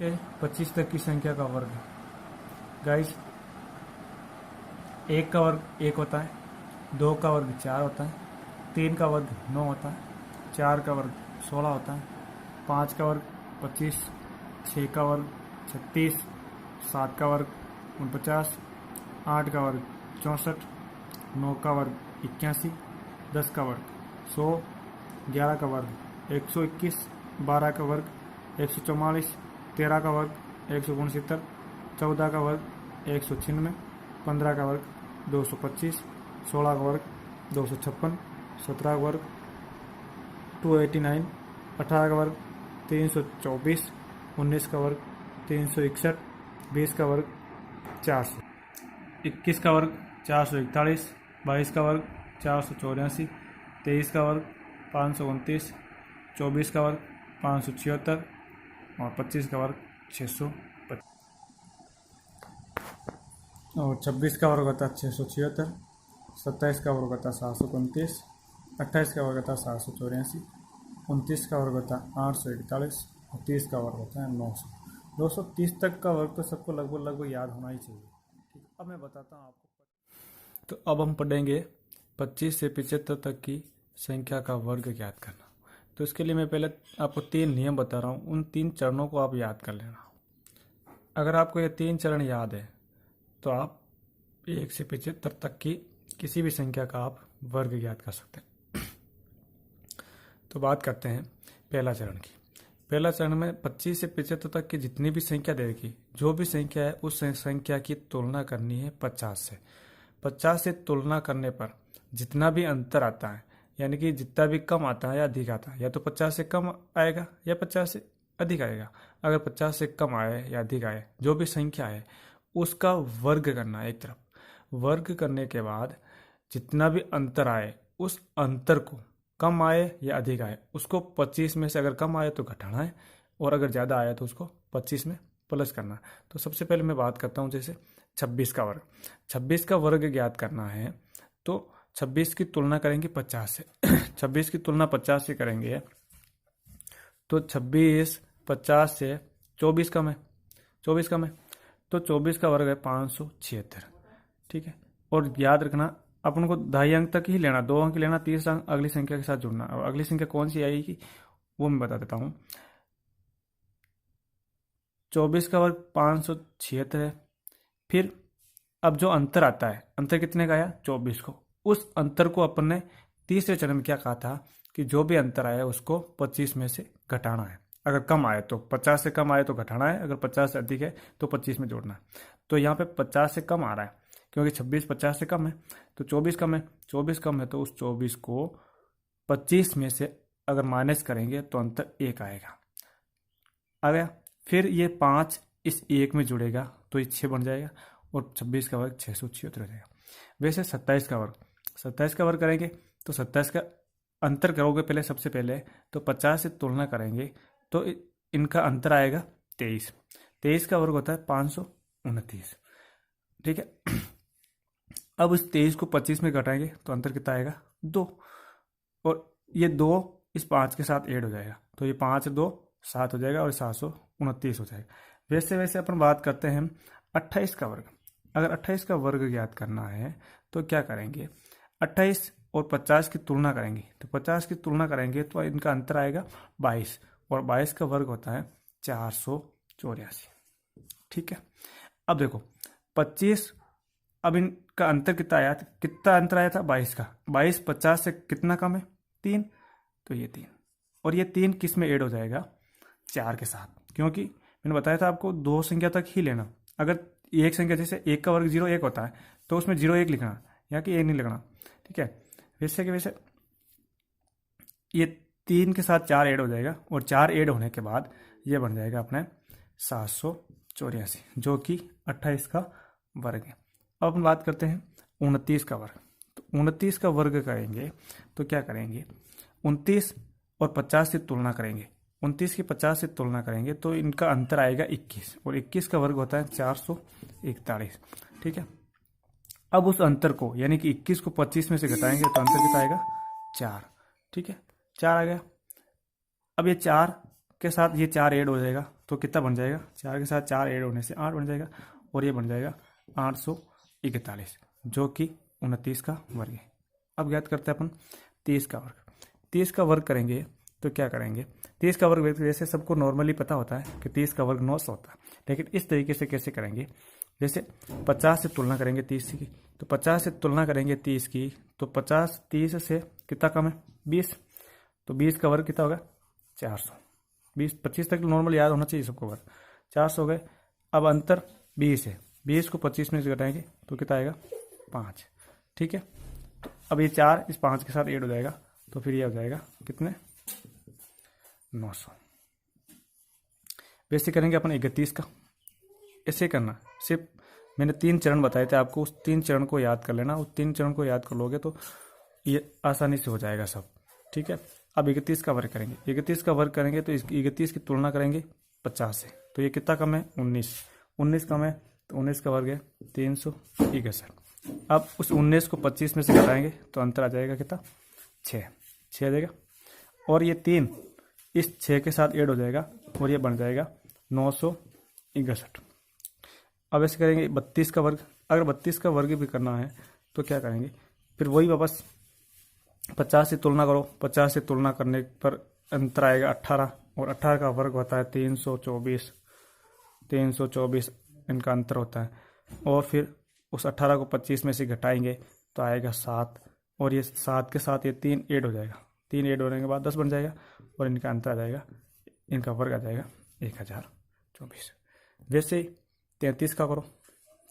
के 25 तक की संख्या का वर्ग। गाइस, एक का वर्ग 1 होता है, 2 का वर्ग 4 होता है, 3 का वर्ग 9 होता है, 4 का वर्ग 16 होता है, 5 का वर्ग 25, 6 का वर्ग 36, 7 का वर्ग 49, 8 का वर्ग 64, 9 का वर्ग 81, 10 का वर्ग 100, 11 का वर्ग 121, 12 का वर्ग 144, 13 का वर्ग 169, 14 का वर्ग 196, 15 का वर्ग 225, 16 का वर्ग 256, 17 का वर्ग 289, 18 का वर्ग 324, 19 का वर्ग 361, 20 का वर्ग 400, 21 का वर्ग 441, 22 का वर्ग 484, 23 का वर्ग 529, 24 का वर्ग 576 और 25 का वर्ग 625 और 26 का वर्ग होता है 676, 27 का वर्ग होता है 729, 28 का वर्ग होता है 784, 29 का वर्ग होता है 841 और 30 का वर्ग होता है 900। 230 तक का वर्ग तो सबको लगभग याद होना ही चाहिए। ठीक, अब मैं बताता हूँ आपको। तो अब हम पढ़ेंगे 25 से 75 तक की संख्या का वर्ग ज्ञात करना। तो इसके लिए मैं पहले आपको 3 नियम बता रहा हूँ, उन 3 चरणों को आप याद कर लेना। अगर आपको ये 3 चरण याद है तो आप 1 से 75 तक की किसी भी संख्या का आप वर्ग ज्ञात कर सकते हैं। तो बात करते हैं पहला चरण की। पहला चरण में 25 से 75 तक की जितनी भी संख्या देगी, जो भी संख्या है उस संख्या की तुलना करनी है 50 से। 50 से तुलना करने पर जितना भी अंतर आता है, यानी कि जितना भी कम आता है या अधिक आता है, या तो 50 से कम आएगा या 50 से अधिक आएगा। अगर 50 से कम आए या अधिक आए, जो भी संख्या है उसका वर्ग करना है। एक तरफ वर्ग करने के बाद जितना भी अंतर आए, उस अंतर को कम आए या अधिक आए उसको 25 में से अगर कम आए तो घटाना है, और अगर ज़्यादा आया तो उसको 25 में प्लस करना है। तो सबसे पहले मैं बात करता हूँ जैसे 26 का वर्ग। 26 का वर्ग ज्ञात करना है तो 26 की तुलना करेंगे 50 से। 26 की तुलना 50 से करेंगे तो 26 50 से 24 कम है, 24 कम है तो 24 का वर्ग है 576। ठीक है, और याद रखना अपन को 2.5 अंक तक ही लेना, 2 अंक लेना, 30 अंक अगली संख्या के साथ जुड़ना। और अगली संख्या कौन सी आएगी वो मैं बता देता हूँ। 24 का वर्ग 576 है। फिर अब जो अंतर आता है, अंतर कितने का आया 24 को, उस अंतर को अपन ने तीसरे चरण में क्या कहा था कि जो भी अंतर आया उसको 25 में से घटाना है। अगर कम आए तो 50 से कम आए तो घटाना है, अगर 50 से अधिक है तो 25 में जोड़ना है। तो यहाँ पे 50 से कम आ रहा है क्योंकि 26 50 से कम है, तो 24 कम है, 24 कम है तो उस 24 को 25 में से अगर माइनस करेंगे तो अंतर 1 आएगा, आ गया। फिर ये 5 इस 1 में जुड़ेगा तो ये 6 बन जाएगा और 26 का वर्ग 676 हो जाएगा। वैसे 27 का वर्ग, 27 का वर्ग करेंगे तो 27 का अंतर करोगे पहले, सबसे पहले तो 50 से तुलना करेंगे तो इनका अंतर आएगा 23। 23 का वर्ग होता है 529। ठीक है, अब इस 23 को 25 में घटाएंगे तो अंतर कितना आएगा 2, और ये 2 इस 5 के साथ ऐड हो जाएगा तो ये 5 2 7 हो जाएगा और 729 हो जाएगा। वैसे अपन बात करते हैं 28 का वर्ग। अगर 28 का वर्ग ज्ञात करना है तो क्या करेंगे, 28 और 50 की तुलना करेंगे। तो 50 की तुलना करेंगे तो इनका अंतर आएगा 22, और 22 का वर्ग होता है 484। ठीक है, अब देखो 25, अब इनका अंतर कितना आया, कितना अंतर आया था 22 का। 22 50 से कितना कम है 3, तो ये 3, और ये 3 किस में ऐड हो जाएगा 4 के साथ, क्योंकि मैंने बताया था आपको 2 संख्या तक ही लेना। अगर एक संख्या जैसे 1 का वर्ग 0 1 होता है तो उसमें 0 1 लिखना, यहाँ कि 1 नहीं लिखना। ठीक है, वैसे कि वैसे ये 3 के साथ 4 ऐड हो जाएगा, और 4 ऐड होने के बाद ये बन जाएगा अपने 784, जो कि 28 का वर्ग है। अब अपन बात करते हैं 29 का वर्ग। तो 29 का वर्ग करेंगे तो क्या करेंगे, 29 और 50 से तुलना करेंगे। 29 की 50 से तुलना करेंगे तो इनका अंतर आएगा 21, और 21 का वर्ग होता है 441। ठीक है, अब उस अंतर को यानी कि 21 को 25 में से घटाएंगे तो अंतर कितना आएगा 4। ठीक है, 4 आ गया। अब ये 4 के साथ ये 4 ऐड हो जाएगा तो कितना बन जाएगा, 4 के साथ 4 ऐड होने से 8 बन जाएगा, और ये बन जाएगा 841, जो कि 29 का वर्ग है। अब ज्ञात करते हैं अपन 30 का वर्ग। 30 का वर्ग करेंगे तो क्या करेंगे, 30 का वर्ग जैसे सबको नॉर्मली पता होता है कि 30 का वर्ग 900 होता है, लेकिन इस तरीके से कैसे करेंगे, जैसे 50 से तुलना करेंगे 30 की, तो 50 से तुलना करेंगे 30 की, तो 50 30 से कितना कम है, 20, तो 20 का वर्ग कितना होगा, 400। 20 25 तक नॉर्मल याद होना चाहिए सबको वर्ग, 400 हो गए। अब अंतर 20 है, 20 को 25 में से घटाएंगे तो कितना आएगा, 5। ठीक है, तो अब ये 4 इस 5 के साथ ऐड हो जाएगा, तो फिर ये हो जाएगा कितने, 900। वैसे करेंगे अपन 31 का। ऐसे करना, सिर्फ मैंने 3 चरण बताए थे आपको, उस 3 चरण को याद कर लेना, उस 3 चरण को याद कर लोगे तो ये आसानी से हो जाएगा सब। ठीक है, अब 31 का वर्ग करेंगे। 31 का वर्ग करेंगे तो इस 31 की तुलना करेंगे 50 से, तो ये कितना कम है, 19 कम है, तो 19 का वर्ग है 361। अब उस 19 को 25 में से घटाएंगे तो अंतर आ जाएगा कितना, 6 आ जाएगा, और ये 3 इस 6 के साथ ऐड हो जाएगा और ये बन जाएगा 961। अब ऐसे करेंगे 32 का वर्ग। अगर 32 का वर्ग भी करना है तो क्या करेंगे, फिर वही वापस 50 से तुलना करो, 50 से तुलना करने पर अंतर आएगा 18, और 18 का वर्ग होता है 324 इनका अंतर होता है, और फिर उस 18 को 25 में से घटाएंगे तो आएगा 7, और ये 7 के साथ ये 3 ऐड हो जाएगा, 3 ऐड होने के बाद 10 बन जाएगा, और इनका अंतर आ जाएगा, इनका वर्ग आ जाएगा 1024। वैसे ही 33 का करो,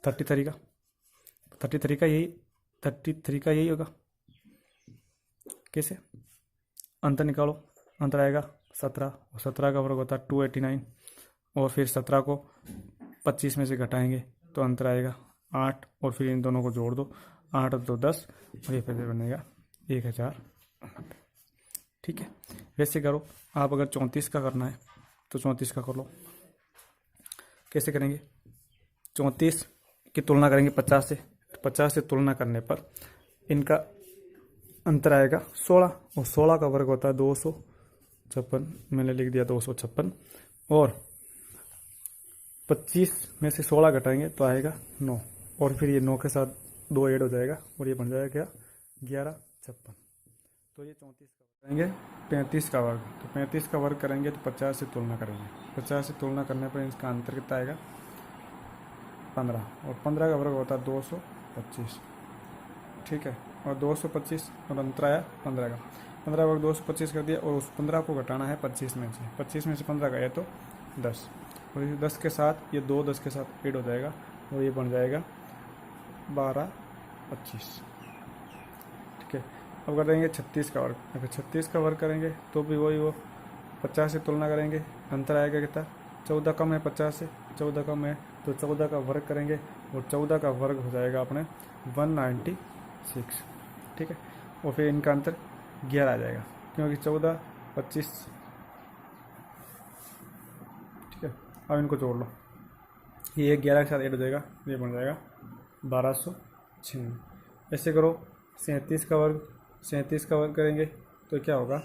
33 का यही होगा। कैसे, अंतर निकालो, अंतर आएगा 17, और 17 का वर्ग होता है 289, और फिर 17 को 25 में से घटाएंगे तो अंतर आएगा 8, और फिर इन दोनों को जोड़ दो, 8 और 2 10, और ये फिर बनेगा 1090। ठीक है, वैसे करो आप। अगर 34 का करना है तो 34 का कर लो। कैसे करेंगे, 34 की तुलना करेंगे 50 से, 50 से तुलना करने पर इनका अंतर आएगा 16, और 16 का वर्ग होता है 256, मैंने लिख दिया 256, और 25 में से 16 घटाएंगे तो आएगा 9, और फिर ये 9 के साथ 2 ऐड हो जाएगा, और ये बन जाएगा क्या, 1156। तो ये 34 का करेंगे। 35 का वर्ग, तो 35 का वर्ग करेंगे तो 50 से तुलना करेंगे, 50 से तुलना करने पर इसका अंतर कितना आएगा, 15, और 15 का वर्ग होता है 225। ठीक है, और 225 और अंतर आया 15 का, 15 वर्ग 225 कर दिया, और उस 15 को घटाना है 25 में से, 25 में से 15 गया तो 10, और इस 10 के साथ ये 2 10 के साथ ऐड हो जाएगा, और ये बन जाएगा 1225। ठीक है, अब कर देंगे 36 का वर्ग। अगर 36 का वर्ग करेंगे तो भी वही वो 50 से तुलना करेंगे, अंतर आएगा कितना, 14 कम है 50 से, 14 कम है, तो 14 का वर्ग करेंगे, और 14 का वर्ग हो जाएगा अपने 196। ठीक है, और फिर इनका अंतर 11 आ जाएगा, क्योंकि 14 25। ठीक है, अब इनको जोड़ लो, ये 11 के साथ ऐड हो जाएगा, ये बन जाएगा 1296। ऐसे करो 37 का वर्ग। 37 का वर्ग करेंगे तो क्या होगा,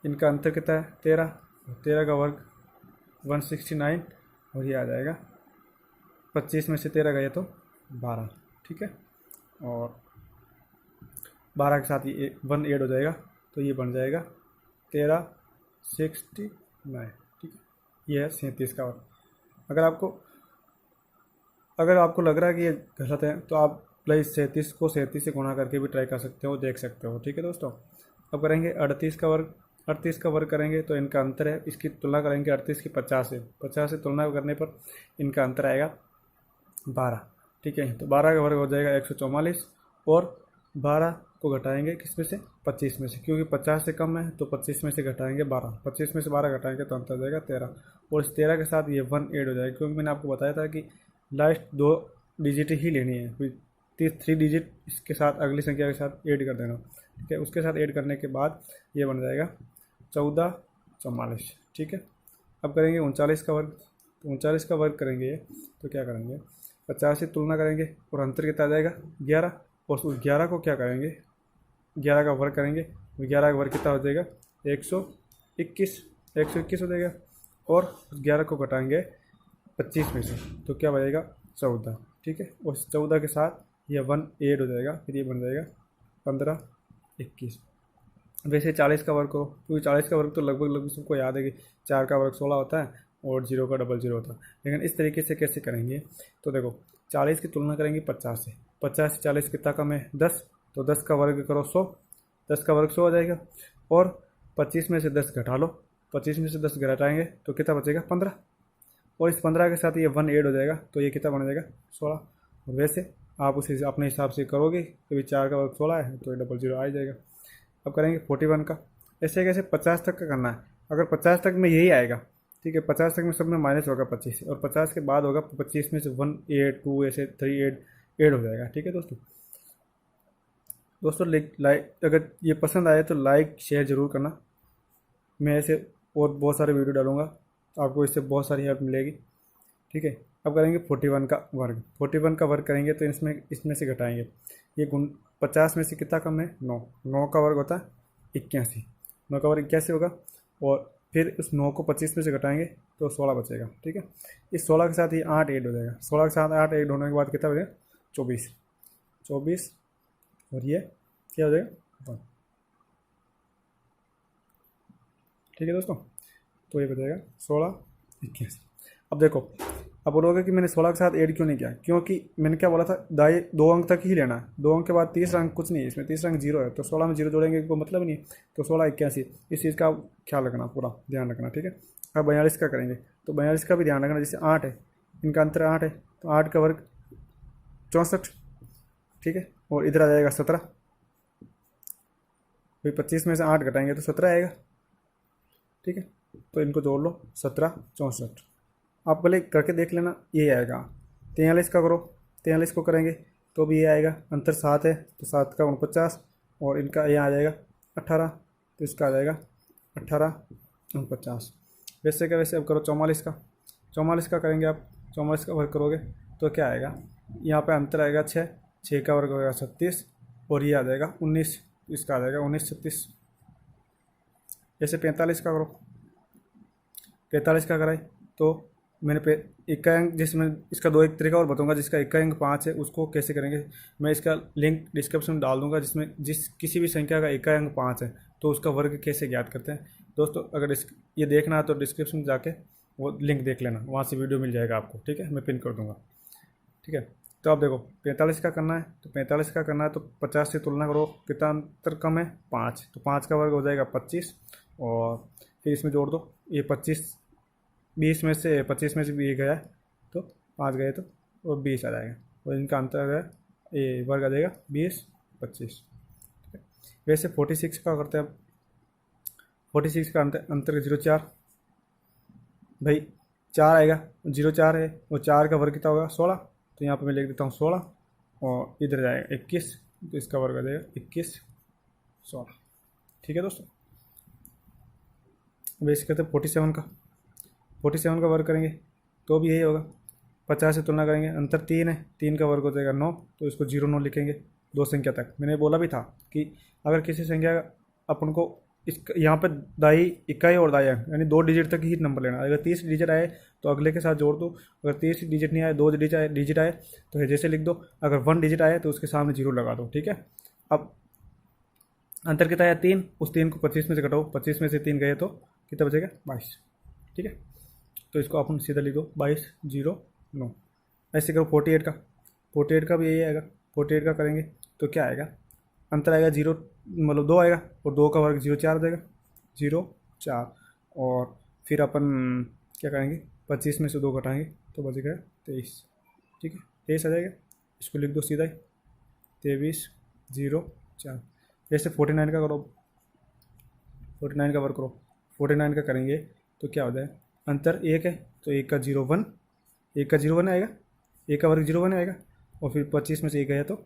इनका अंतर कितना है, 13, 13 का वर्ग 169, और ये आ जाएगा 25 में से 13 गए तो 12। ठीक है, और 12 के साथ ये 1 ऐड हो जाएगा, तो ये बन जाएगा 1369। ठीक है, ये है 37 का वर्ग। अगर आपको लग रहा है कि ये गलत है तो आप प्लस 37 को 37 से गुणा करके भी ट्राई कर सकते हो, देख सकते हो। ठीक है दोस्तों, अब करेंगे 38 का वर्ग। 38 का वर्ग करेंगे तो इनका अंतर है, इसकी तुलना करेंगे 38 की 50 से, 50 से तुलना करने पर इनका अंतर आएगा 12। ठीक है, तो 12 का वर्ग हो जाएगा 144, और 12 को घटाएंगे किस में से, 25 में से, क्योंकि 50 से कम है तो 25 में से घटाएंगे 12, 25 में से 12 घटाएंगे तो अंतर आ जाएगा 13, और इस 13 के साथ ये 1 ऐड हो जाएगा, क्योंकि मैंने आपको बताया था कि लास्ट 2 डिजिट ही लेनी है, फिर 3 डिजिट इसके साथ अगली संख्या के साथ ऐड कर देना। ठीक है, उसके साथ ऐड करने के बाद ये बन जाएगा 1444। ठीक है, अब करेंगे 39 का वर्ग। तो 39 का वर्ग करेंगे तो क्या करेंगे, 50 से तुलना करेंगे, और अंतर कितना आ जाएगा 11, और उस 11 को क्या करेंगे, 11 का वर्ग करेंगे, तो 11 का वर्ग कितना हो जाएगा 121 हो जाएगा, और 11 को घटाएंगे 25 में से, तो क्या बचेगा 14। ठीक है, और 14 के साथ ये 1 ऐड हो जाएगा, फिर ये बन जाएगा 15, 21। वैसे 40 का वर्ग करो, क्योंकि 40 का वर्ग तो लगभग सबको याद है कि 4 का वर्ग 16 होता है और 0 का डबल 0 होता है। लेकिन इस तरीके से कैसे करेंगे, तो देखो 40 की तुलना करेंगे 50 से। 50 से 40 कितना कम है 10, तो 10 का वर्ग करो 100, 10 का वर्ग 100 हो जाएगा। और 25 में से 10 घटा लो, 25 में से 10 घटाएंगे तो कितना बचेगा 15, और इस 15 के साथ ये 1 ऐड हो जाएगा, तो ये कितना बन जाएगा 16। और वैसे आप उसे अपने हिसाब से करोगे, कभी 4 का वर्ग 16 है तो ये डबल 0 आ ही जाएगा। अब करेंगे 41 का। ऐसे कैसे 50 तक का करना है, अगर 50 तक में यही आएगा, ठीक है, 50 तक में सब में माइनस होगा 25, और 50 के बाद होगा 25 में से 1 ऐड 2 ऐसे 3 ऐड हो जाएगा। ठीक है दोस्तों लाइक अगर ये पसंद आए तो लाइक शेयर ज़रूर करना। मैं ऐसे और बहुत सारे वीडियो डालूंगा, आपको इससे बहुत सारी हेल्प मिलेगी। ठीक है, अब करेंगे 41 का वर्ग। 41 का वर्ग करेंगे तो इसमें से घटाएंगे, ये 50 में से कितना कम है 9, 9 का वर्ग होता है 81, 9 का वर्ग 81 होगा, और फिर उस 9 को 25 में से घटाएंगे तो 16 बचेगा। ठीक है, इस 16 के साथ ये 8 ऐड हो जाएगा, 16 के साथ 8 ऐड होने के बाद कितना बचेगा 24, और ये क्या हो जाएगा 1। ठीक है दोस्तों, तो ये बचेगा 16, 81। अब देखो, अब बोलोगे कि मैंने 16 के साथ ऐड क्यों नहीं किया, क्योंकि मैंने क्या बोला था दाएं 2 अंक तक ही लेना है, 2 अंक के बाद तीसरा अंक कुछ नहीं है, इसमें तीसरा अंक 0 है, तो 16 में 0 जोड़ेंगे कोई मतलब नहीं है, तो 16, 81 इस चीज़ का ख्याल रखना, पूरा ध्यान रखना। ठीक है, अब 42 का करेंगे, तो 42 का भी ध्यान रखना, जैसे 8 है, इनका अंतर 8 है, तो 8 का वर्ग 64। ठीक है, और इधर आ जाएगा 17, भाई 25 में से 8 घटाएंगे तो 17 आएगा। ठीक है, तो इनको जोड़ लो 17, 64। आप पहले करके देख लेना, ये आएगा। 43 का करो, 43 को करेंगे तो भी ये आएगा, अंतर 7 है तो 7 का 49, और इनका ये आ जाएगा 18, तो इसका आ जाएगा 18, 49। वैसे क्या वैसे अब करो 44 का। 44 का करेंगे आप, 44 का वर्ग करोगे तो क्या आएगा, यहाँ पे अंतर आएगा 6 का वर्ग होगा 36, और ये आ जाएगा 19, इसका आ जाएगा 19, 36। जैसे 45 का करो, 45 का कराए तो मैंने इक्का अंक, जिसमें इसका एक तरीका और बताऊंगा, जिसका इक्का अंक 5 है उसको कैसे करेंगे, मैं इसका लिंक डिस्क्रिप्शन में डाल दूंगा, जिसमें किसी भी संख्या का इक्का अंक 5 है तो उसका वर्ग कैसे ज्ञात करते हैं। दोस्तों अगर ये देखना है तो डिस्क्रिप्शन में जाके वो लिंक देख लेना, वहाँ से वीडियो मिल जाएगा आपको। ठीक है, मैं पिन कर दूँगा। ठीक है, तो आप देखो 45 का करना है, तो 45 का करना है तो 50 से तुलना करो, कितना अंतर कम है 5, तो 5 का वर्ग हो जाएगा 25, और फिर इसमें जोड़ दो, ये 20 में से 25 में से भी गया है तो 5 गए तो और 20 आ जाएगा, और इनका अंतर है ये वर्ग आ जाएगा 20, 25। वैसे 46 का करते हैं अब। 46 का अंतर 0,4, भाई 4 आएगा, 0,4 है, और 4 का वर्ग कितना होगा 16, तो यहाँ पर मैं लिख देता हूँ 16, और इधर जाएगा 21, तो इसका वर्ग आ जाएगा 21, 16। ठीक है दोस्तों, वैसे कहते हैं 47 का वर्ग करेंगे तो भी यही होगा, 50 से तुलना करेंगे, अंतर 3 है, 3 का वर्ग हो जाएगा 9, तो इसको 0, 9 लिखेंगे 2 संख्या तक। मैंने बोला भी था कि अगर किसी संख्या अपन को इस यहाँ पे दाई इकाई और दाई अंक यानी 2 डिजिट तक ही नंबर लेना, अगर 30 डिजिट आए तो अगले के साथ जोड़ दो, अगर 30 डिजिट नहीं आए 2 डिजिट आए तो जैसे लिख दो, अगर 1 डिजिट आए तो उसके सामने 0 लगा दो। ठीक है, अब अंतर कितना है 3, उस 3 को 25 में से घटाओ, 25 में से 3 गए तो कितना बचेगा 22। ठीक है, तो इसको अपन सीधा लिख दो 22, 0, 9। ऐसे करो 48 का भी यही आएगा। 48 का करेंगे तो क्या आएगा, अंतर आएगा 0, मतलब 2 आएगा, और 2 का वर्ग 0,4 देगा, 0,4, और फिर अपन क्या करेंगे 25 में से 2 घटाएंगे तो बचेगा 23। ठीक है, 23 आ जाएगा, इसको लिख दो सीधा ही 23, 0, 4। जैसे 49 का करो, 49 का वर्ग करो, 49 का करेंगे तो क्या हो जाए, अंतर 1 है तो 1 का 0, 1, 1 का 0, 1 आएगा, 1 का वर्ग 0, 1 आएगा, और फिर 25 में से 1 आया तो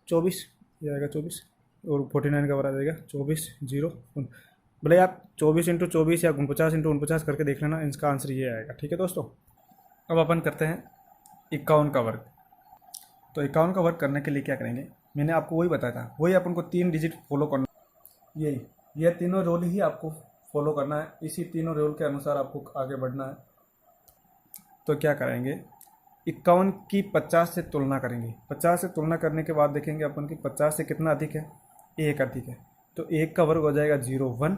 24, ये आएगा 24, और 49 का वर्ग आ जाएगा 24, 0, 1। भले आप 24 × 24 या 49 × 49 करके देख लेना, इसका आंसर ये आएगा। ठीक है दोस्तों, अब अपन करते हैं 51 का वर्ग। तो 51 का वर्ग करने के लिए क्या करेंगे, मैंने आपको वही बताया था, वही अपन को 3 डिजिट फॉलो करना, ये तीनों रोल ही आपको फॉलो करना है, इसी तीनों रूल के अनुसार आपको आगे बढ़ना है। तो क्या करेंगे, 51 की 50 से तुलना करेंगे। 50 से तुलना करने के बाद देखेंगे अपन की 50 से कितना अधिक है, 1 अधिक है, तो 1 का वर्ग हो जाएगा 0 1।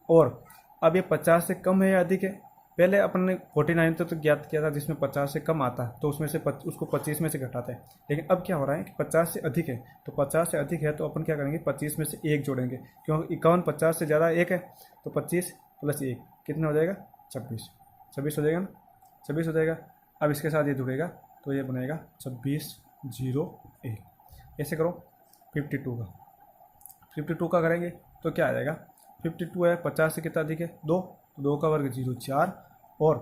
और अब ये 50 से कम है या अधिक है, पहले अपन ने 49 तो ज्ञात किया था जिसमें 50 से कम आता है तो उसमें से उसको 25 में से घटाते हैं। लेकिन अब क्या हो रहा है कि 50 से अधिक है, तो 50 से अधिक है तो अपन क्या करेंगे, 25 में से 1 जोड़ेंगे, क्योंकि 51 50 से ज़्यादा 1 है, तो 25 + 1 कितना हो जाएगा, 26। 26 हो जाएगा ना, 26 हो जाएगा। अब इसके साथ ये जुड़ेगा तो ये बनेगा 26 0 1। ऐसे करो 52 का, 52 का करेंगे तो क्या आ जाएगा, 52 है, 50 से कितना अधिक है, 2, तो 2 का वर्ग 0 4, और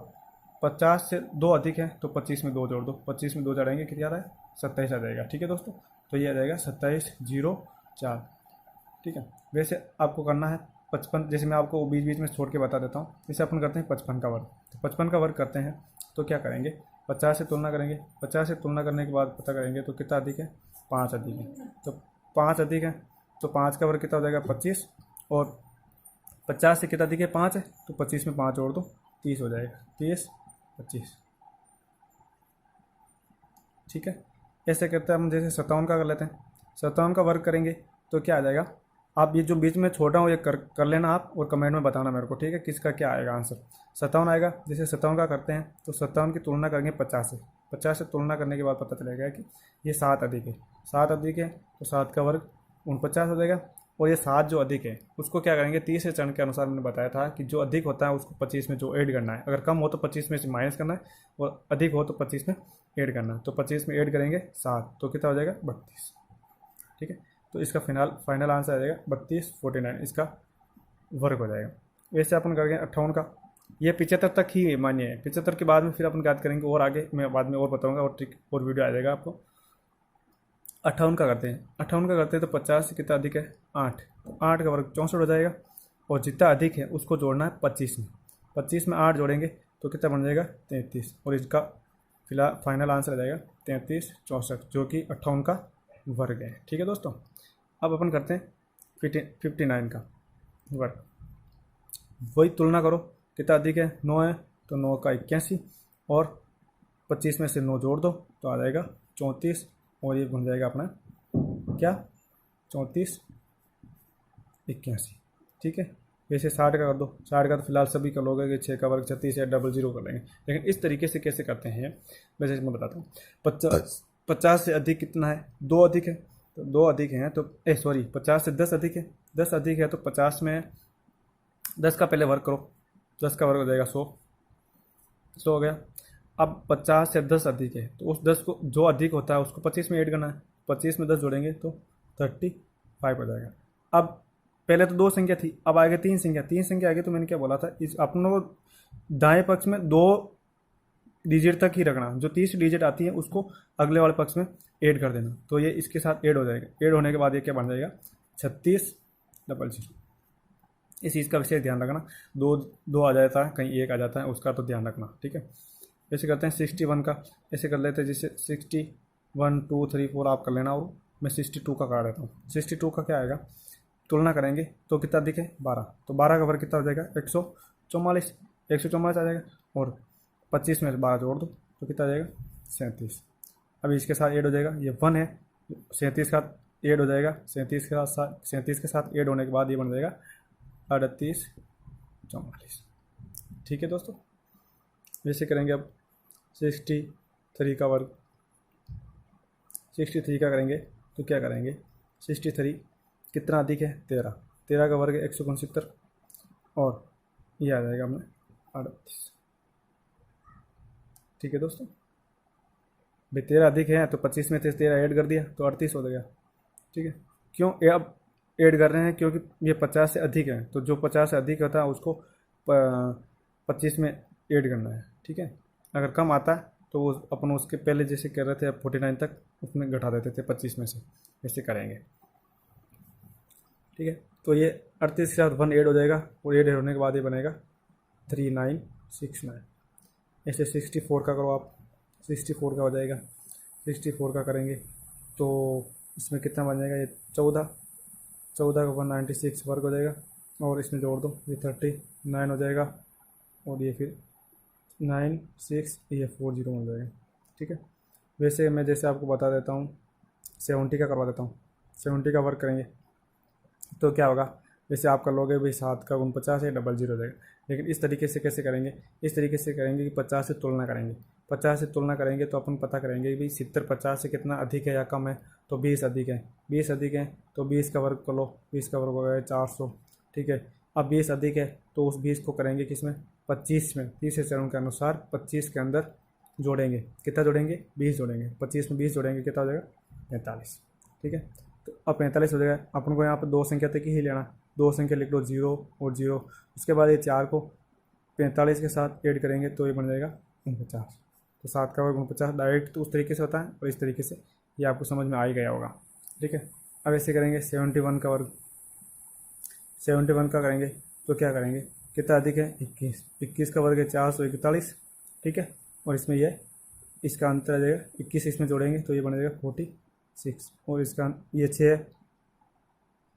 50 से 2 अधिक है तो 25 में 2 जोड़ दो, 25 में 2 जोड़ेंगे कितना आ रहा है, 27 आ जाएगा। ठीक है दोस्तों, तो ये आ जाएगा 27 0 4। ठीक है, वैसे आपको करना है 55, जैसे मैं आपको बीच बीच में छोड़ के बता देता हूँ। जैसे अपन करते हैं 55 का वर्ग, तो 55 का वर्ग करते हैं तो क्या करेंगे, 50 से तुलना करेंगे, 50 से तुलना करने के बाद पता करेंगे तो कितना अधिक है, 5 अधिक है, तो 5 अधिक है तो 5 का वर्ग कितना हो जाएगा 25, और 50 से कितना अधिक है, 5 है, तो 25 में 5 जोड़ दो, 30 हो जाएगा, 30 25। ठीक है, ऐसे करते हैं हम। जैसे 57 का कर लेते हैं, 57 का वर्ग करेंगे तो क्या आ जाएगा, आप ये जो बीच में छोटा हूँ ये कर लेना आप, और कमेंट में बताना मेरे को, ठीक है, किसका क्या आएगा आंसर। 57 आएगा। जैसे 57 का करते हैं तो 57 की तुलना करेंगे 50 से, 50 से तुलना करने के बाद पता चलेगा कि ये 7 अधिक है, 7 अधिक है तो 7 का वर्ग 49 हो जाएगा। और ये 7 जो अधिक है उसको क्या करेंगे, तीसरे चरण के अनुसार मैंने बताया था कि जो अधिक होता है उसको 25 में जो ऐड करना है, अगर कम हो तो 25 में से माइनस करना है, और अधिक हो तो 25 में ऐड करना है। तो 25 में ऐड करेंगे 7, तो कितना हो जाएगा 32। ठीक है, तो इसका फाइनल आंसर आ जाएगा 32 49, इसका वर्ग हो जाएगा। वैसे अपन करेंगे 58 का, ये 75 तक ही मान्य है, 75 के बाद में फिर अपन याद करेंगे, और आगे मैं बाद में और बताऊंगा, और ट्रिक और वीडियो आ जाएगा आपको। 58 का करते हैं, 58 का करते हैं तो 50 से कितना अधिक है, 8, तो 8 का वर्ग 64 हो जाएगा, और जितना अधिक है उसको जोड़ना है 25 में, 25 में 8 जोड़ेंगे तो कितना बन जाएगा 33, और इसका फिलहाल फाइनल आंसर आ जाएगा 33 64, जो कि 58 का वर्ग है। ठीक है दोस्तों, अब अपन करते हैं 59 का वर्ग, वही तुलना करो, कितना अधिक है, 9 है, तो 9 का 81, और 25 में से 9 जोड़ दो तो आ जाएगा 34, और ये बन जाएगा अपना क्या 34 81। ठीक है, वैसे 60 का कर दो, 60 का तो फिलहाल सभी कर लोगे कि 6 का वर्ग 36 या 00 कर लेंगे, लेकिन इस तरीके से कैसे करते हैं वैसे मैं बताता हूँ। 50 से अधिक कितना है, 2 अधिक है, तो 2 अधिक हैं तो 50 से 10 अधिक है, 10 अधिक है तो 50 में 10 का पहले वर्ग करो, 10 का वर्ग हो जाएगा 100 हो गया। अब 50 से 10 अधिक है तो उस 10 को जो अधिक होता है उसको 25 में ऐड करना है, 25 में 10 जोड़ेंगे तो 35 हो जाएगा। अब पहले तो 2 संख्या थी, अब आगे 3 संख्या, 3 संख्या आगे, तो मैंने क्या बोला था, इस अपनों को दाएं पक्ष में 2 डिजिट तक ही रखना, जो 30 डिजिट आती है उसको अगले वाले पक्ष में ऐड कर देना, तो ये इसके साथ ऐड हो जाएगा। ऐड होने के बाद ये क्या बन जाएगा 3600। इस चीज़ का विशेष ध्यान रखना, 2 आ जाता है, कहीं 1 आ जाता है, उसका तो ध्यान रखना। ठीक है, ऐसे करते हैं 61 का, ऐसे कर लेते हैं, जैसे 61 2 3 4 आप कर लेना, और मैं 62 का कर देता हूँ। 62 का क्या आएगा, तुलना करेंगे तो कितना अधिक है 12, तो 12 का वर्ग कितना हो जाएगा 144, 144 आ जाएगा, और 25 में 12 जोड़ दो तो कितना आ जाएगा 37। अभी इसके साथ ऐड हो जाएगा, ये 1 है, 37 का ऐड हो जाएगा, 37 के साथ ऐड होने के बाद ये बन जाएगा 38 44। ठीक है दोस्तों, वैसे करेंगे अब 63 का वर्ग, 63 का करेंगे तो क्या करेंगे, 63 कितना अधिक है 13, 13 का वर्ग 169, और ये आ जाएगा हमें 38। ठीक है दोस्तों, भाई 13 अधिक है तो 25 में से 13 ऐड कर दिया तो 38 हो गया। ठीक है, क्यों अब ऐड कर रहे हैं, क्योंकि ये 50 से अधिक है, तो जो 50 से अधिक होता है उसको 25 में ऐड करना है। ठीक है, अगर कम आता है तो वो अपन उसके पहले जैसे कर रहे थे 49 तक उसमें घटा देते थे 25 में से, ऐसे करेंगे। ठीक है, तो ये 38 के साथ 1 ऐड हो जाएगा, और ऐड होने के बाद ये बनेगा 3969। ऐसे 64 का करो आप, 64 का हो जाएगा, 64 का करेंगे तो इसमें कितना बन जाएगा, ये 14 का 196 वर्ग हो जाएगा, और इसमें जोड़ दो, ये 39 हो जाएगा, और ये फिर 9 6 ये 40 हो जाएगा। ठीक है, वैसे मैं जैसे आपको बता देता हूँ 70 का करवा देता हूँ। 70 का वर्क करेंगे तो क्या होगा, जैसे आप कर लोगे भाई 7 का 49 है, डबल जीरो हो जाएगा। लेकिन इस तरीके से कैसे करेंगे, इस तरीके से करेंगे कि 50 से तुलना करेंगे। 50 से तुलना करेंगे तो अपन पता करेंगे कि भाई 70 50 से कितना अधिक है या कम है, तो 20 अधिक है। 20 अधिक है तो 20 का वर्ग कर लो, 20 का वर्ग हो गया 400। ठीक है, अब 20 अधिक है तो उस 20 को करेंगे किस में, 25 में। तीसरे चरण के अनुसार 25 के अंदर जोड़ेंगे, कितना जोड़ेंगे, 20 जोड़ेंगे। 25 में 20 जोड़ेंगे, कितना हो जाएगा, 45। ठीक है, तो अब 45 हो जाएगा। अपन को यहाँ पर दो संख्या तक ही लेना, दो संख्या लिख लो, 0 और 0। उसके बाद ये 4 को 45 के साथ ऐड करेंगे तो ये बन जाएगा 49। तो 7 का वर्ग 49 डायरेक्ट तो उस तरीके से होता है, और इस तरीके से ये आपको समझ में आ ही गया होगा। ठीक है, अब ऐसे करेंगे 71 का वर्ग। 71 का करेंगे तो क्या करेंगे, कितना अधिक है, 21। 21 का वर्ग है 441। ठीक है, और इसमें ये इसका अंतर आ जाएगा, 21 इसमें जोड़ेंगे तो ये बन जाएगा 46। और इसका ये 6,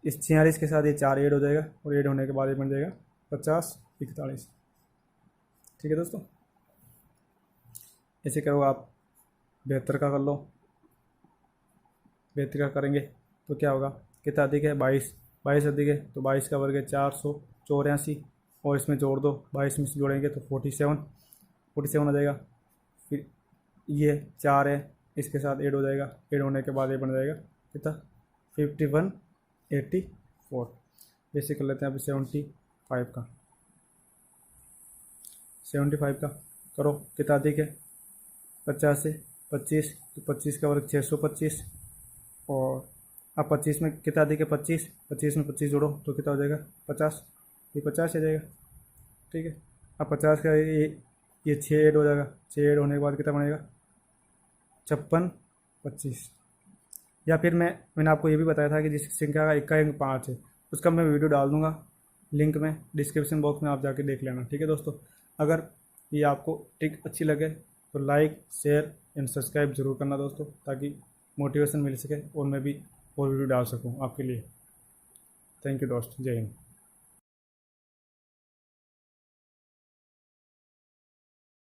इस 46 के साथ ये 4 ऐड हो जाएगा, और ऐड होने के बाद ये बन जाएगा 50 41। ठीक है दोस्तों, ऐसे करो आप। 72 का कर लो। 72 का करेंगे तो क्या होगा, कितना अधिक है, 22। 22 अधिक है तो 22 का वर्ग है 484, और इसमें जोड़ दो, 22 में से जोड़ेंगे तो 47 हो जाएगा। फिर ये 4 है, इसके साथ ऐड हो जाएगा, ऐड होने के बाद ये बन जाएगा कितना, 5184। जैसे कर लेते हैं अभी 75 का। 75 का करो, कितना अधिक है, 50 से 25, तो 25 का वर्ग 625। और अब 25 में कितना अधिक है, 25 में 25 जोड़ो तो कितना हो जाएगा, 50। ये 50 आ जाएगा। ठीक है, अब 50 का ये 6 ऐड हो जाएगा, 6 ऐड होने के बाद कितना बनेगा, 56 25। या फिर मैंने आपको ये भी बताया था कि जिस संख्या का इक्का अंक 5 है, उसका मैं वीडियो डाल दूंगा लिंक में, डिस्क्रिप्शन बॉक्स में, आप जाके देख लेना। ठीक है दोस्तों, अगर ये आपको ट्रिक अच्छी लगे तो लाइक शेयर एंड सब्सक्राइब जरूर करना दोस्तों, ताकि मोटिवेशन मिल सके और मैं भी और वीडियो डाल सकूं आपके लिए। थैंक यू दोस्त, जय हिंद।